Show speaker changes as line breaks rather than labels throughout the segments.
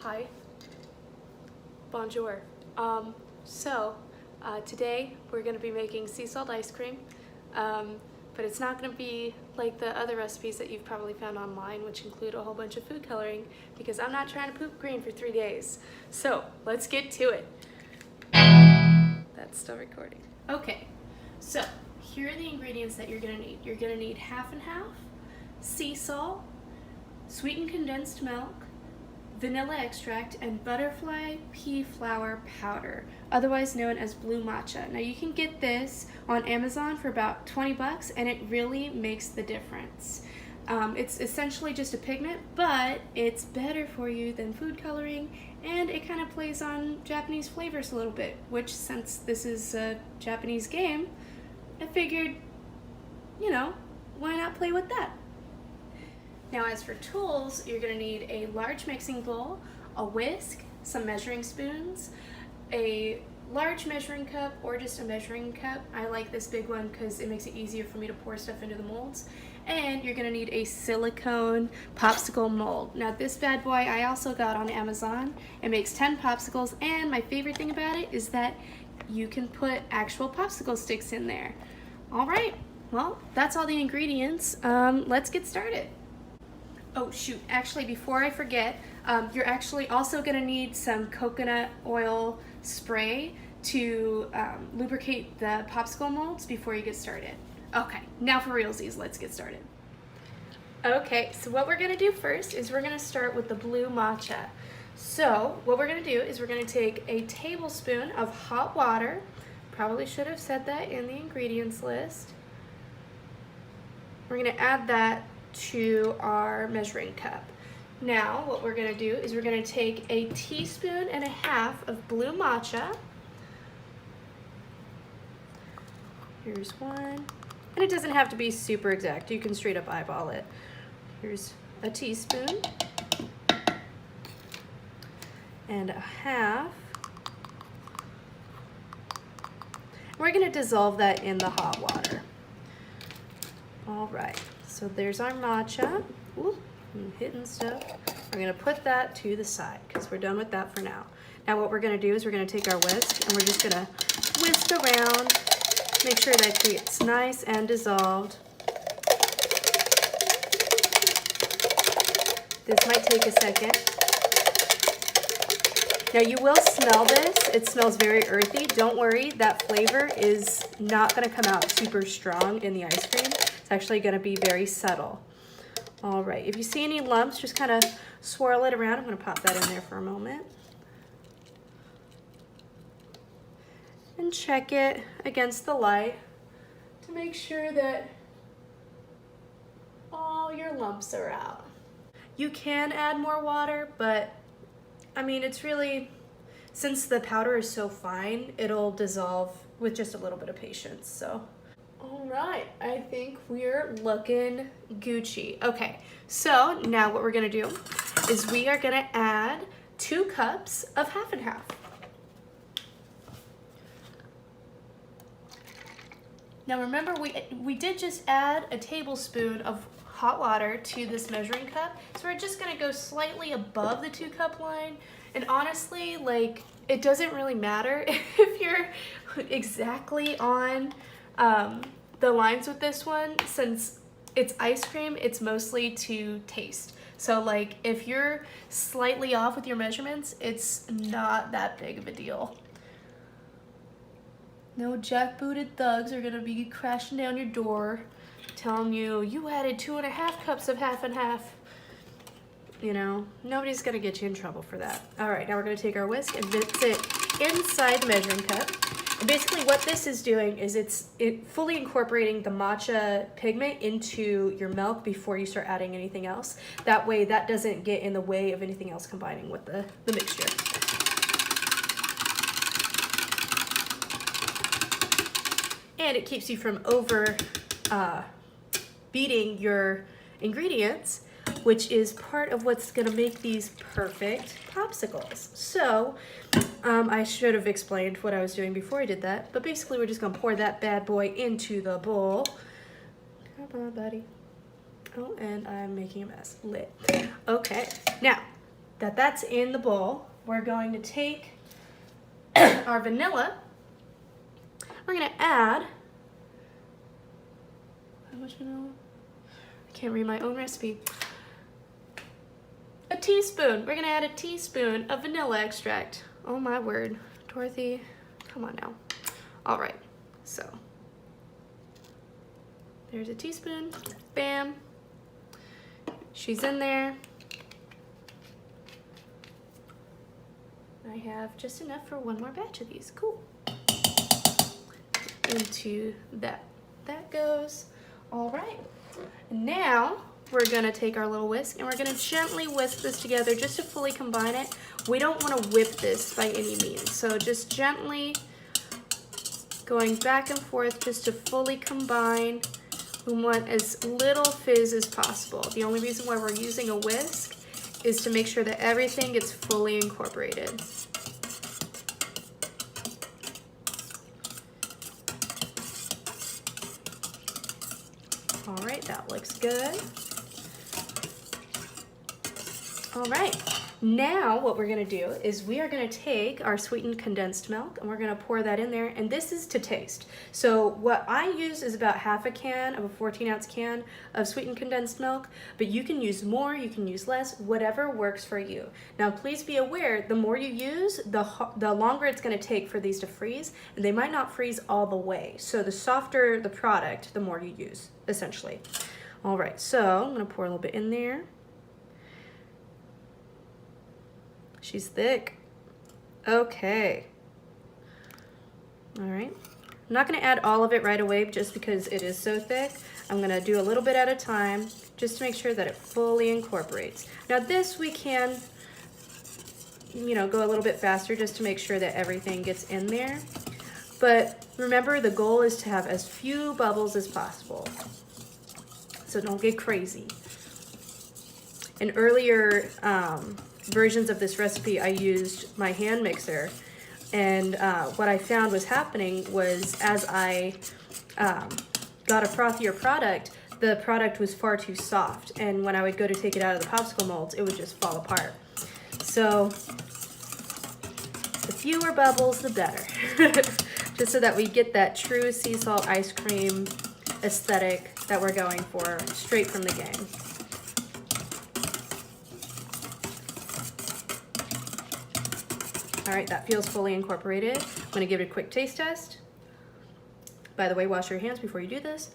Hi. Bonjour. Today we're going to be making sea salt ice cream, but it's not going to be like the other recipes that you've probably found online, which include a whole bunch of food coloring, because I'm not trying to poop green for 3 days. So let's get to it. That's still recording. Okay, so here are the ingredients that you're going to need. You're going to need half and half sea salt, sweetened condensed milk, vanilla extract, and butterfly pea flower powder, otherwise known as blue matcha. Now you can get this on Amazon for about 20 bucks and it really makes the difference. It's essentially just a pigment, but it's better for you than food coloring, and it kind of plays on Japanese flavors a little bit, which, since this is a Japanese game, I figured, why not play with that? Now, as for tools, you're going to need a large mixing bowl, a whisk, some measuring spoons, a large measuring cup, or just a measuring cup. I like this big one because it makes it easier for me to pour stuff into the molds. And you're going to need a silicone popsicle mold. Now, this bad boy I also got on Amazon. It makes 10 popsicles, and my favorite thing about it is that you can put actual popsicle sticks in there. All right, well, that's all the ingredients. Let's get started. Oh shoot, actually before I forget, you're actually also going to need some coconut oil spray to lubricate the popsicle molds before you get started. Okay, now for realsies, let's get started. Okay, so what we're going to do first is we're going to start with the blue matcha. So what we're going to do is we're going to take a tablespoon of hot water. Probably should have said that in the ingredients list. We're going to add that to our measuring cup. Now what we're going to do is we're going to take a teaspoon and a half of blue matcha. Here's one, and it doesn't have to be super exact, you can straight up eyeball it. Here's a teaspoon and a half. We're going to dissolve that in the hot water. All right, so there's our matcha. Ooh, I'm hitting stuff. We're gonna put that to the side because we're done with that for now. Now what we're gonna do is we're gonna take our whisk and we're just gonna whisk around, make sure that it gets nice and dissolved. This might take a second. Now you will smell this. It smells very earthy. Don't worry, that flavor is not gonna come out super strong in the ice cream. It's actually going to be very subtle. All right, if you see any lumps, just kind of swirl it around. I'm going to pop that in there for a moment. And check it against the light to make sure that all your lumps are out. You can add more water, but I mean, it's really, since the powder is so fine, it'll dissolve with just a little bit of patience, so. All right, I think we're looking Gucci. Okay, so now what we're gonna do is we are gonna add 2 cups of half and half. Now remember, we did just add a tablespoon of hot water to this measuring cup, so we're just gonna go slightly above the 2-cup line. And honestly, like, it doesn't really matter if you're exactly on the lines with this one. Since it's ice cream, it's mostly to taste. So like, if you're slightly off with your measurements, it's not that big of a deal. No jackbooted thugs are gonna be crashing down your door telling you added 2.5 cups of half and half. Nobody's gonna get you in trouble for that. All right, now we're gonna take our whisk and mix it inside the measuring cup. And basically what this is doing is it's fully incorporating the matcha pigment into your milk before you start adding anything else. That way that doesn't get in the way of anything else combining with the mixture. And it keeps you from over beating your ingredients, which is part of what's gonna make these perfect popsicles. So I should have explained what I was doing before I did that, but basically we're just gonna pour that bad boy into the bowl. Come on, buddy. Oh, and I'm making a mess. Lit. Okay, now that that's in the bowl, we're going to take our vanilla. We're going to add, how much vanilla? I can't read my own recipe. A teaspoon. We're going to add a teaspoon of vanilla extract. Oh my word. Dorothy, come on now. All right, so there's a teaspoon. Bam. She's in there. I have just enough for one more batch of these. Cool. Into that. That goes. All right. Now we're gonna take our little whisk and we're gonna gently whisk this together just to fully combine it. We don't want to whip this by any means, so just gently going back and forth just to fully combine. We want as little fizz as possible. The only reason why we're using a whisk is to make sure that everything gets fully incorporated. All right, that looks good. All right, now what we're gonna do is we are gonna take our sweetened condensed milk and we're gonna pour that in there, and this is to taste. So what I use is about half a can of a 14-ounce can of sweetened condensed milk, but you can use more, you can use less, whatever works for you. Now please be aware, the more you use, the longer it's gonna take for these to freeze, and they might not freeze all the way. So the softer the product, the more you use, essentially. All right, so I'm gonna pour a little bit in there. She's thick. Okay. All right. I'm not gonna add all of it right away just because it is so thick. I'm gonna do a little bit at a time just to make sure that it fully incorporates. Now this we can, go a little bit faster just to make sure that everything gets in there. But remember, the goal is to have as few bubbles as possible. So don't get crazy. In earlier versions of this recipe, I used my hand mixer, and what I found was happening was as I got a frothier product, the product was far too soft, and when I would go to take it out of the popsicle molds, it would just fall apart. So the fewer bubbles, the better. Just so that we get that true sea salt ice cream aesthetic that we're going for straight from the game. All right, that feels fully incorporated. I'm gonna give it a quick taste test. By the way, wash your hands before you do this.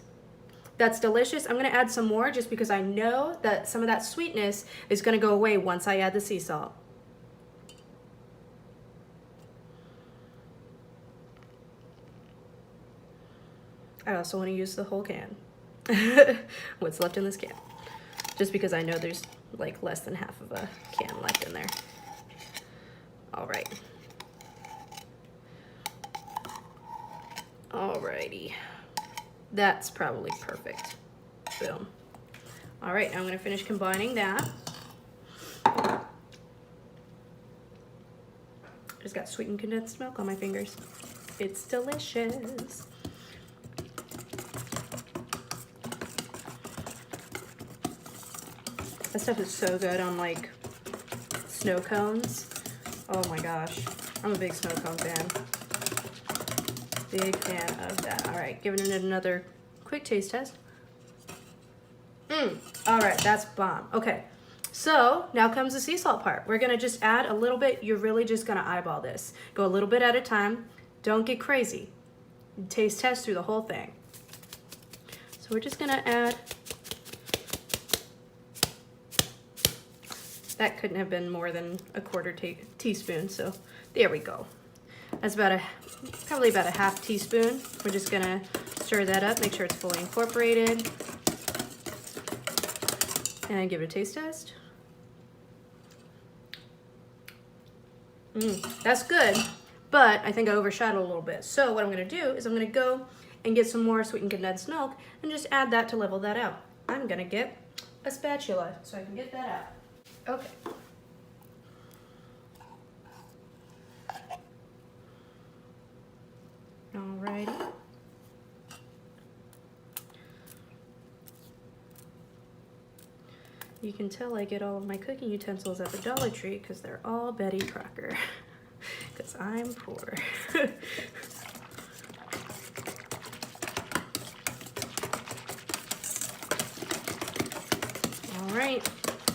That's delicious. I'm gonna add some more just because I know that some of that sweetness is gonna go away once I add the sea salt. I also wanna use the whole can. What's left in this can. Just because I know there's like less than half of a can left in there. All right. Alrighty. That's probably perfect. Boom. All right, now I'm gonna finish combining that. Just got sweetened condensed milk on my fingers. It's delicious. That stuff is so good on like snow cones. Oh my gosh, I'm a big snow cone fan. Big fan of that. All right, giving it another quick taste test. All right, that's bomb. Okay, so now comes the sea salt part. We're gonna just add a little bit. You're really just gonna eyeball this. Go a little bit at a time. Don't get crazy. Taste test through the whole thing. So we're just gonna add. That couldn't have been more than a quarter teaspoon, so there we go. That's probably about a half teaspoon. We're just gonna stir that up, make sure it's fully incorporated, and give it a taste test. That's good, but I think I overshadowed a little bit. So what I'm gonna do is I'm gonna go and get some more sweetened condensed milk and just add that to level that out. I'm gonna get a spatula so I can get that out. Okay. Alrighty. You can tell I get all of my cooking utensils at the Dollar Tree because they're all Betty Crocker. Because I'm poor. All right,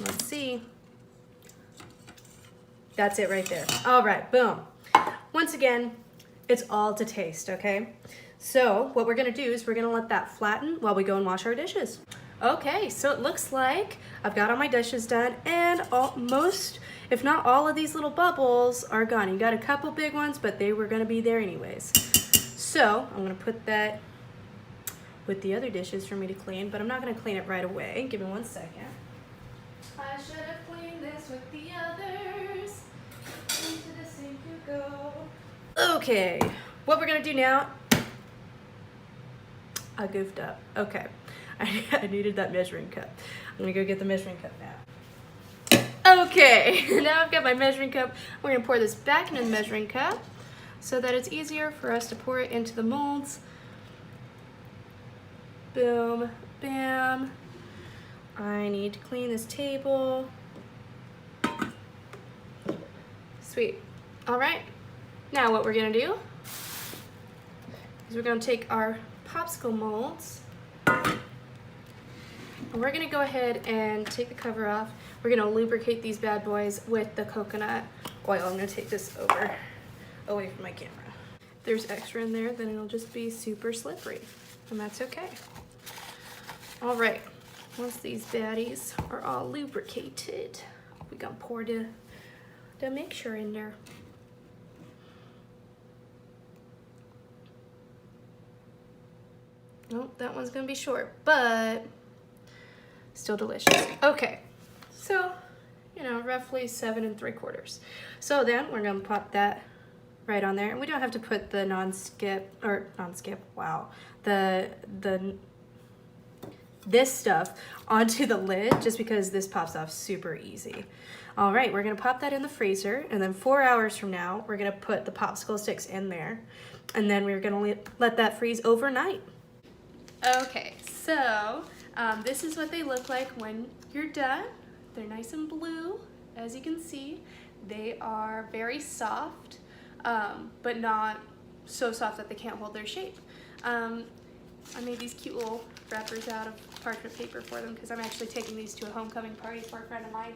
let's see. That's it right there. All right, boom. Once again, it's all to taste, okay? So what we're gonna do is we're gonna let that flatten while we go and wash our dishes. Okay, so it looks like I've got all my dishes done, and most, if not all of these little bubbles are gone. You got a couple big ones, but they were gonna be there anyways. So I'm gonna put that with the other dishes for me to clean, but I'm not gonna clean it right away. Give me 1 second. I should have cleaned this with the others. Into the sink you go. Okay, what we're gonna do now, I goofed up. Okay, I needed that measuring cup. I'm gonna go get the measuring cup now. Okay, now I've got my measuring cup. We're gonna pour this back into the measuring cup so that it's easier for us to pour it into the molds. Boom, bam. I need to clean this table. Sweet. All right, now what we're gonna do is we're gonna take our popsicle molds, and we're gonna go ahead and take the cover off. We're gonna lubricate these bad boys with the coconut oil. I'm gonna take this away from my camera. If there's extra in there, then it'll just be super slippery, and that's okay. All right, once these baddies are all lubricated, we're gonna pour the mixture in there. Nope, that one's gonna be short, but still delicious. Okay, so, you know, roughly 7 3/4. So then we're gonna pop that right on there, and we don't have to put the this stuff onto the lid just because this pops off super easy. All right, we're gonna pop that in the freezer, and then 4 hours from now, we're gonna put the popsicle sticks in there, and then we're gonna let that freeze overnight. Okay, so this is what they look like when you're done. They're nice and blue, as you can see. They are very soft, but not so soft that they can't hold their shape. I made these cute little wrappers out of parchment paper for them because I'm actually taking these to a homecoming party for a friend of mine.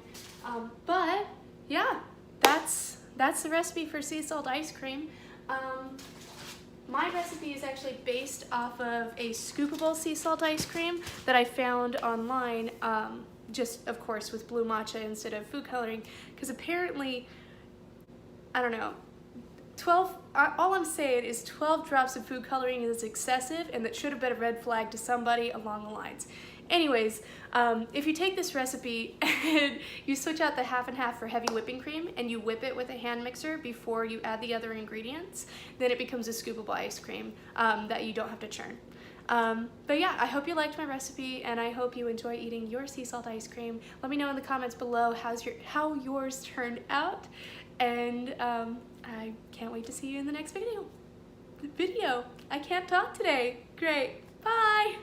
But yeah, that's the recipe for sea salt ice cream. My recipe is actually based off of a scoopable sea salt ice cream that I found online, just of course with blue matcha instead of food coloring, because apparently, I don't know, all I'm saying is 12 drops of food coloring is excessive, and that should have been a red flag to somebody along the lines. Anyways, if you take this recipe and you switch out the half and half for heavy whipping cream and you whip it with a hand mixer before you add the other ingredients, then it becomes a scoopable ice cream that you don't have to churn. But yeah, I hope you liked my recipe, and I hope you enjoy eating your sea salt ice cream. Let me know in the comments below how yours turned out, and I can't wait to see you in the next video. I can't talk today. Great. Bye.